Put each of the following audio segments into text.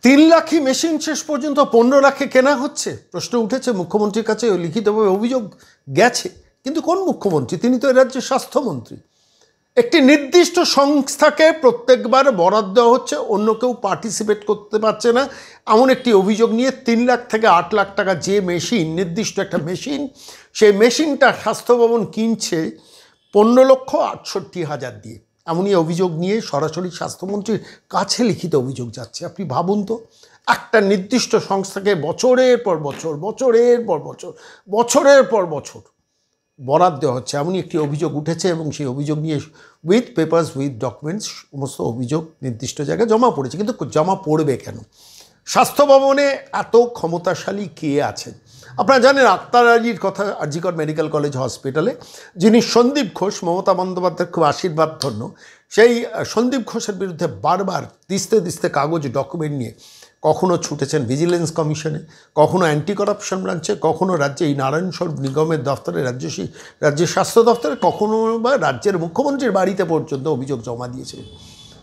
3 লাখই machine শেষ পর্যন্ত 15 লাখে কেনা হচ্ছে প্রশ্ন উঠেছে। মুখ্যমন্ত্রীর কাছে লিখিতভাবে অভিযোগ গেছে, কিন্তু কোন মুখ্যমন্ত্রী? তিনি তো এ রাজ্যের স্বাস্থ্যমন্ত্রী। একটি নির্দিষ্ট সংস্থাকে প্রত্যেকবার বরাদ্দ দেওয়া হচ্ছে, অন্য কেউ পার্টিসিপেট করতে পারছে না, এমন একটি অভিযোগ নিয়ে 3 লাখ থেকে 8 লাখ টাকা যে মেশিন, নির্দিষ্ট একটা মেশিন, সেই মেশিনটা স্বাস্থ্য ভবন কিনছে 15,68,000 দিয়ে। এমনই অভিযোগ নিয়ে সরাসরি স্বাস্থ্যমন্ত্রীর কাছে লিখিত অভিযোগ যাচ্ছে। আপনি ভাবুন তো, একটা নির্দিষ্ট সংস্থাকে বছরের পর বছর বছরের পর বছর বরাদ্দ দেওয়া হচ্ছে, এমনই একটি অভিযোগ উঠেছে। এবং সেই অভিযোগ নিয়ে উইথ পেপার্স উইথ ডকুমেন্টস সমস্ত অভিযোগ নির্দিষ্ট জায়গায় জমা পড়েছে। কিন্তু জমা পড়বে কেন? স্বাস্থ্য ভবনে এত ক্ষমতাশালী কে আছেন? আপনারা জানেন আক্তার আলীর কথা, আর.জি. কর মেডিকেল কলেজ হসপিটালে যিনি সন্দীপ ঘোষ, মমতা বন্দ্যোপাধ্যায়ের খুব আশীর্বাদ ধন্য, সেই সন্দীপ ঘোষের বিরুদ্ধে বারবার দিস্তে কাগজ ডকুমেন্ট নিয়ে কখনো ছুটেছেন ভিজিলেন্স কমিশনে, কখনো অ্যান্টি করাপশন ব্রাঞ্চে, কখনো রাজ্যে এই নারায়ণ স্বরূপ নিগমের দফতরে, রাজ্যের স্বাস্থ্য দফতরে, কখনো বা রাজ্যের মুখ্যমন্ত্রীর বাড়িতে পর্যন্ত অভিযোগ জমা দিয়েছিলেন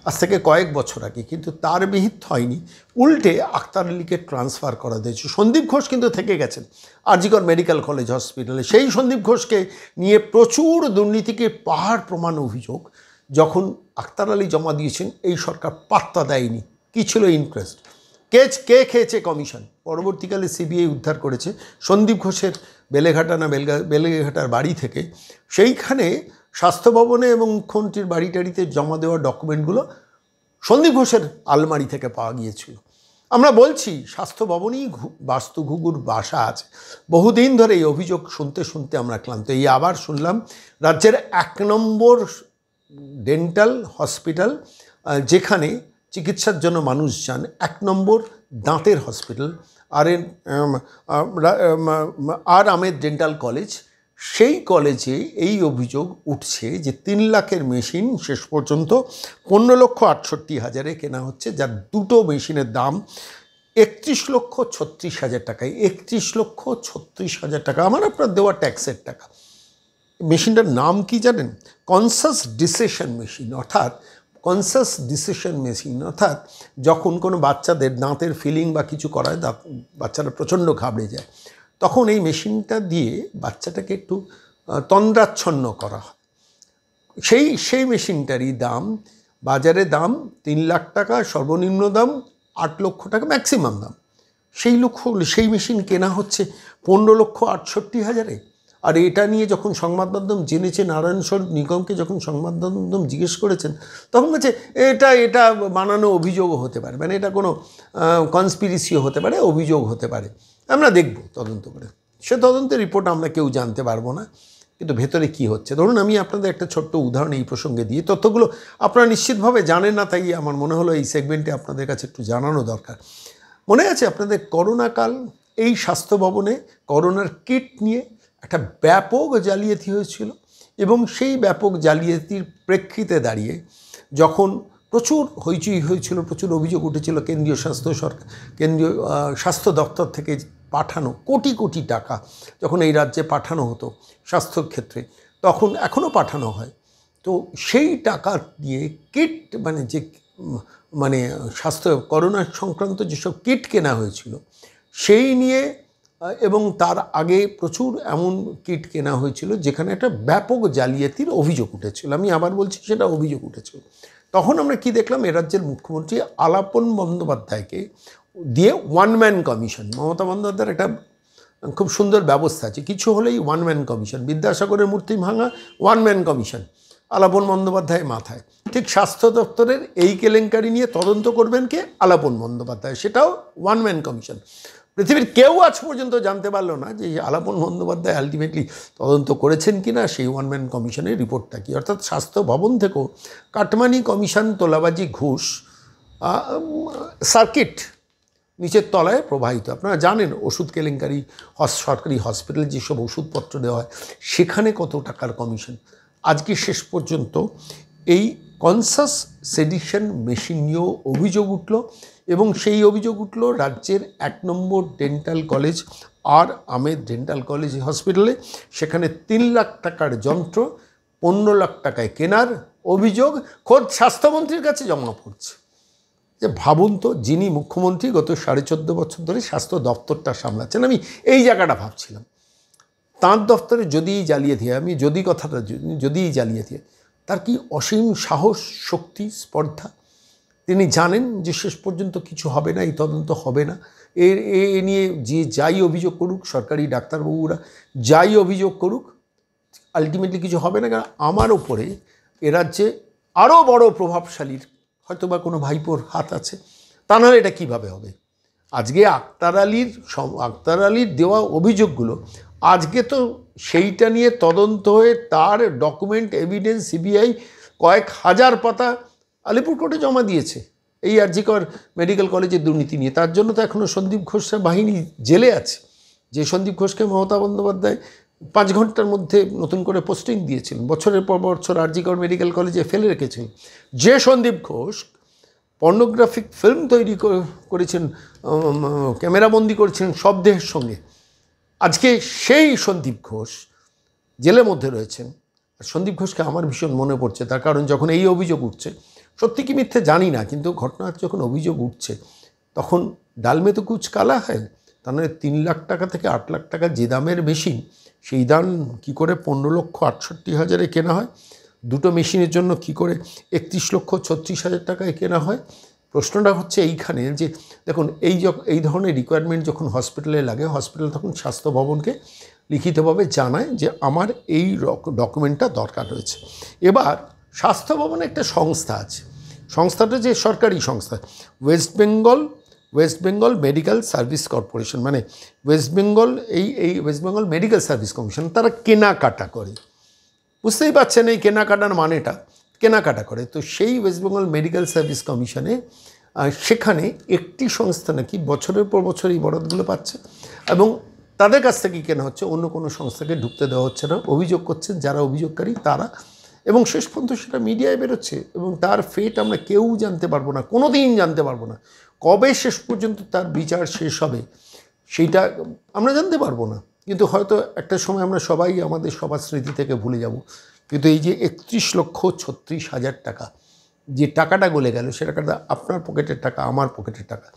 আজ থেকে কয়েক বছর আগে। কিন্তু তার বিহিত হয়নি, উল্টে আক্তার আলীকে ট্রান্সফার করা দিয়েছে। সন্দীপ ঘোষ কিন্তু থেকে গেছেন আর.জি. কর মেডিকেল কলেজ হসপিটালে। সেই সন্দীপ ঘোষকে নিয়ে প্রচুর দুর্নীতিকে পাহাড় প্রমাণ অভিযোগ যখন আক্তার আলী জমা দিয়েছেন, এই সরকার পাত্তা দেয়নি। কী ছিল ইন্টারেস্ট? কে খেয়েছে কমিশন? পরবর্তীকালে সিবিআই উদ্ধার করেছে সন্দীপ ঘোষের বেলেঘাটার বাড়ি থেকে। সেইখানে স্বাস্থ্য ভবনে এবং মুখ্যমন্ত্রীর বাড়িতে জমা দেওয়া ডকুমেন্টগুলো সন্দীপ ঘোষের আলমারি থেকে পাওয়া গিয়েছিল। আমরা বলছি স্বাস্থ্য ভবনেই বাস্তু ঘুঘুর বাসা আছে। বহুদিন ধরে এই অভিযোগ শুনতে আমরা ক্লান্ত। এই আবার শুনলাম রাজ্যের 1 নম্বর ডেন্টাল হসপিটাল, যেখানে চিকিৎসার জন্য মানুষ যান, 1 নম্বর দাঁতের হসপিটাল, আর আমেদ ডেন্টাল কলেজ, সেই কলেজে এই অভিযোগ উঠছে যে 3 লাখের মেশিন শেষ পর্যন্ত 15,68,000 কেনা হচ্ছে, যার দুটো মেশিনের দাম 31,36,000 টাকায়। 31,36,000 টাকা আমার আপনার দেওয়া ট্যাক্সের টাকা। মেশিনটার নাম কি জানেন? কনসাস ডিসিশন মেশিন, অর্থাৎ যখন কোনো বাচ্চাদের দাঁতের ফিলিং বা কিছু করায়, বাচ্চারা প্রচণ্ড ঘাবড়ে যায়, তখন এই মেশিনটা দিয়ে বাচ্চাটাকে একটু তন্দ্রাচ্ছন্ন করা হয়। সেই মেশিনটারই দাম, বাজারে দাম 3 লাখ টাকা, সর্বনিম্ন দাম 8 লক্ষ টাকা, ম্যাক্সিমাম দাম। সেই মেশিন কেনা হচ্ছে 15,68,000-এ। আর এটা নিয়ে যখন সংবাদ মাধ্যম জেনেছে, নারায়ণ স্বরূপ নিগমকে যখন সংবাদ মাধ্যম জিজ্ঞেস করেছেন, তখন বলছে এটা বানানো অভিযোগও হতে পারে, মানে এটা কোনো কনস্পিরেসিও হতে পারে, অভিযোগ হতে পারে। আমরা দেখব তদন্ত করে, সে তদন্তের রিপোর্ট আমরা কেউ জানতে পারবো না, কিন্তু ভেতরে কি হচ্ছে। ধরুন আমি আপনাদের একটা ছোট্ট উদাহরণ এই প্রসঙ্গে দিয়ে, তথ্যগুলো আপনারা নিশ্চিতভাবে জানেন না, তাই আমার মনে হলো এই সেগমেন্টে আপনাদের কাছে একটু জানানো দরকার। মনে আছে আপনাদের করোনাকাল, এই স্বাস্থ্য ভবনে করোনার কিট নিয়ে একটা ব্যাপক জালিয়াতি হয়েছিল, এবং সেই ব্যাপক জালিয়াতির প্রেক্ষিতে দাঁড়িয়ে যখন প্রচুর হইচই হয়েছিল, প্রচুর অভিযোগ উঠেছিল, কেন্দ্রীয় স্বাস্থ্য দপ্তর থেকে পাঠানো কোটি টাকা যখন এই রাজ্যে পাঠানো হতো স্বাস্থ্যক্ষেত্রে, তখন এখনও পাঠানো হয়, তো সেই টাকা দিয়ে কিট, স্বাস্থ্য করোনা সংক্রান্ত যেসব কিট কেনা হয়েছিল সেই নিয়ে, এবং তার আগে প্রচুর এমন কিট কেনা হয়েছিল যেখানে একটা ব্যাপক জালিয়াতির অভিযোগ উঠেছিল। আমি আবার বলছি, সেটা অভিযোগ উঠেছিল। তখন আমরা কি দেখলাম? এ রাজ্যের মুখ্যমন্ত্রী আলাপন বন্দ্যোপাধ্যায়কে দিয়ে 1 ম্যান কমিশন, মমতা বন্দ্যোপাধ্যায়ের একটা খুব সুন্দর ব্যবস্থা আছে, কিছু হলেই 1 ম্যান কমিশন, বিদ্যাসাগরের মূর্তি ভাঙা 1 ম্যান কমিশন, আলাপন বন্দ্যোপাধ্যায় মাথায়। ঠিক স্বাস্থ্য দপ্তরের এই কেলেঙ্কারি নিয়ে তদন্ত করবেন কে? আলাপন বন্দ্যোপাধ্যায়, সেটাও 1 ম্যান কমিশন। পৃথিবীর কেউ আজ পর্যন্ত জানতে পারলো না যে আলাপন বন্দ্যোপাধ্যায় আলটিমেটলি তদন্ত করেছেন কিনা, সেই 1 ম্যান কমিশনের রিপোর্টটা কী। অর্থাৎ স্বাস্থ্য ভবন থেকেও কাটমানি, কমিশন, তোলাবাজি, ঘুষ, সার্কিট নিচের তলায় প্রবাহিত। আপনারা জানেন ওষুধ কেলেঙ্কারি, সরকারি হসপিটালে যেসব ওষুধপত্র দেওয়া হয় সেখানে কত টাকার কমিশন। আজকে শেষ পর্যন্ত এই কনসাস সেডিশন মেশিন নিয়েও অভিযোগ উঠল, এবং সেই অভিযোগ উঠল রাজ্যের 1 নম্বর ডেন্টাল কলেজ আর আমেদ ডেন্টাল কলেজ হসপিটালে। সেখানে 3 লাখ টাকার যন্ত্র 15 লাখ টাকায় কেনার অভিযোগ খোদ স্বাস্থ্যমন্ত্রীর কাছে জমা পড়ছে। যে ভাবুন তো, যিনি মুখ্যমন্ত্রী গত 14.5 বছর ধরে স্বাস্থ্য দপ্তরটা সামলাচ্ছেন, আমি এই জায়গাটা ভাবছিলাম, তাঁর দপ্তরে যদিই জালিয়াতি হয়, আমি যদিই জালিয়াতি হয়, তার কি অসীম সাহস, শক্তি, স্পর্ধা। তিনি জানেন যে শেষ পর্যন্ত কিছু হবে না, এই তদন্ত হবে না, এ নিয়ে যে যাই অভিযোগ করুক, সরকারি ডাক্তারবাবুরা যাই অভিযোগ করুক, আলটিমেটলি কিছু হবে না। কারণ আমার ওপরে এ রাজ্যে আরও বড় প্রভাবশালীর হয়তো বা কোনো ভাইপোর হাত আছে, তা নাহলে এটা কীভাবে হবে। আজকে আক্তার আলীর দেওয়া অভিযোগগুলো আজকে তো সেইটা নিয়ে তদন্ত হয়ে তার ডকুমেন্ট এভিডেন্স সিবিআই কয়েক হাজার পাতা আলিপুর কোর্টে জমা দিয়েছে এই জি কর মেডিকেল কলেজের দুর্নীতি নিয়ে। তার জন্য তো এখনও সন্দীপ ঘোষের বাহিনী জেলে আছে, যে সন্দীপ ঘোষকে মমতা বন্দ্যোপাধ্যায় 5 ঘন্টার মধ্যে নতুন করে পোস্টিং দিয়েছিলেন, বছরের পর বছর জি কর মেডিকেল কলেজে ফেলে রেখেছিলেন। যে সন্দীপ ঘোষ পর্নোগ্রাফিক ফিল্ম তৈরি করেছেন, ক্যামেরাবন্দি করেছিলেন শবদেহের সঙ্গে, আজকে সেই সন্দীপ ঘোষ জেলের মধ্যে রয়েছেন। সন্দীপ ঘোষকে আমার ভীষণ মনে পড়ছে, তার কারণ যখন এই অভিযোগ উঠছে, সত্যি কি মিথ্যে জানি না, কিন্তু ঘটনার যখন অভিযোগ উঠছে তখন ডালমে তো কুচ কালা হয়, তাহলে 3 লাখ টাকা থেকে 8 লাখ টাকা যে দামের মেশিন, সেই দাম কী করে 15,68,000 কেনা হয়? 2টো মেশিনের জন্য কি করে 31,36,000 টাকায় কেনা হয়? প্রশ্নটা হচ্ছে এইখানে যে দেখুন, এই ধরনের রিকোয়ারমেন্ট যখন হসপিটালে লাগে, হসপিটাল তখন স্বাস্থ্য ভবনকে লিখিতভাবে জানায় যে আমার এই ডকুমেন্টটা দরকার রয়েছে। এবার স্বাস্থ্য ভবনে একটা সংস্থা আছে, সংস্থাটা যে সরকারি সংস্থা, West Bengal medical service corporation, মানে West Bengal medical service commission, তারা কেনাকাটা করে। বুঝতেই পারছেন এই কেনাকাটার মানেটা, কেনাকাটা করে। তো সেই ওয়েস্ট বেঙ্গল মেডিকেল সার্ভিস কমিশনে সেখানে একটি সংস্থা নাকি বছরের পর বছর এই বরাতগুলো পাচ্ছে এবং তাদের কাছ থেকে কেনা হচ্ছে, অন্য কোনো সংস্থাকে ঢুকতে দেওয়া হচ্ছে না। অভিযোগ করছেন যারা অভিযোগকারী তারা, এবং শেষ পর্যন্ত সেটা মিডিয়ায় বেরোচ্ছে এবং তার ফেট আমরা কেউ জানতে পারবো না, কোনো দিন জানতে পারবো না। কবে শেষ পর্যন্ত তার বিচার শেষ হবে সেইটা আমরা জানতে পারবো না, কিন্তু হয়তো একটা সময় আমরা সবাই আমাদের সবার স্মৃতি থেকে ভুলে যাব। কিন্তু এই যে 31,36,000 টাকা যে টাকাটা গলে গেল, সে টাকাটা আপনার পকেটের টাকা, আমার পকেটের টাকা।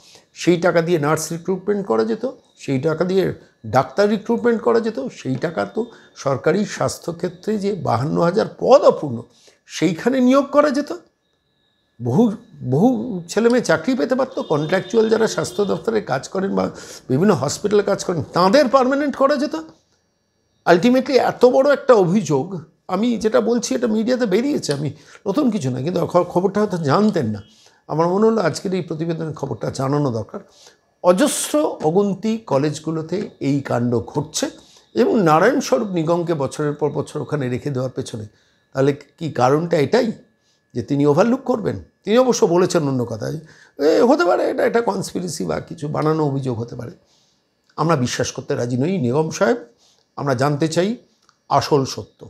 সেই টাকা দিয়ে নার্স রিক্রুটমেন্ট করা যেত, সেই টাকা দিয়ে ডাক্তার রিক্রুটমেন্ট করা যেত, সেই টাকা তো সরকারি স্বাস্থ্যক্ষেত্রে যে 52,000 পদ অপূর্ণ সেইখানে নিয়োগ করা যেত। বহু ছেলেমেয়ে চাকরি পেতে পারতো। কন্ট্রাকচুয়াল যারা স্বাস্থ্য দপ্তরে কাজ করেন বা বিভিন্ন হসপিটালে কাজ করেন, তাঁদের পার্মানেন্ট করা যেত। আলটিমেটলি এত বড় একটা অভিযোগ, আমি যেটা বলছি এটা মিডিয়াতে বেরিয়েছে, আমি নতুন কিছু না, কিন্তু খবরটা হয়তো জানতেন না। আমার মনে হলো আজকের এই প্রতিবেদনের খবরটা জানানো দরকার। অজস্র অগুন্তি কলেজগুলোতে এই কাণ্ড ঘটছে এবং নারায়ণ স্বরূপ নিগমকে বছরের পর বছর ওখানে রেখে দেওয়ার পেছনে তাহলে কি কারণটা এটাই যে তিনি ওভারলুক করবেন? তিনি অবশ্য বলেছেন অন্য কথায়, হতে পারে এটা কনস্পিরেসি বা কিছু বানানো অভিযোগ হতে পারে। আমরা বিশ্বাস করতে রাজি নই নিগম সাহেব, আমরা জানতে চাই আসল সত্য।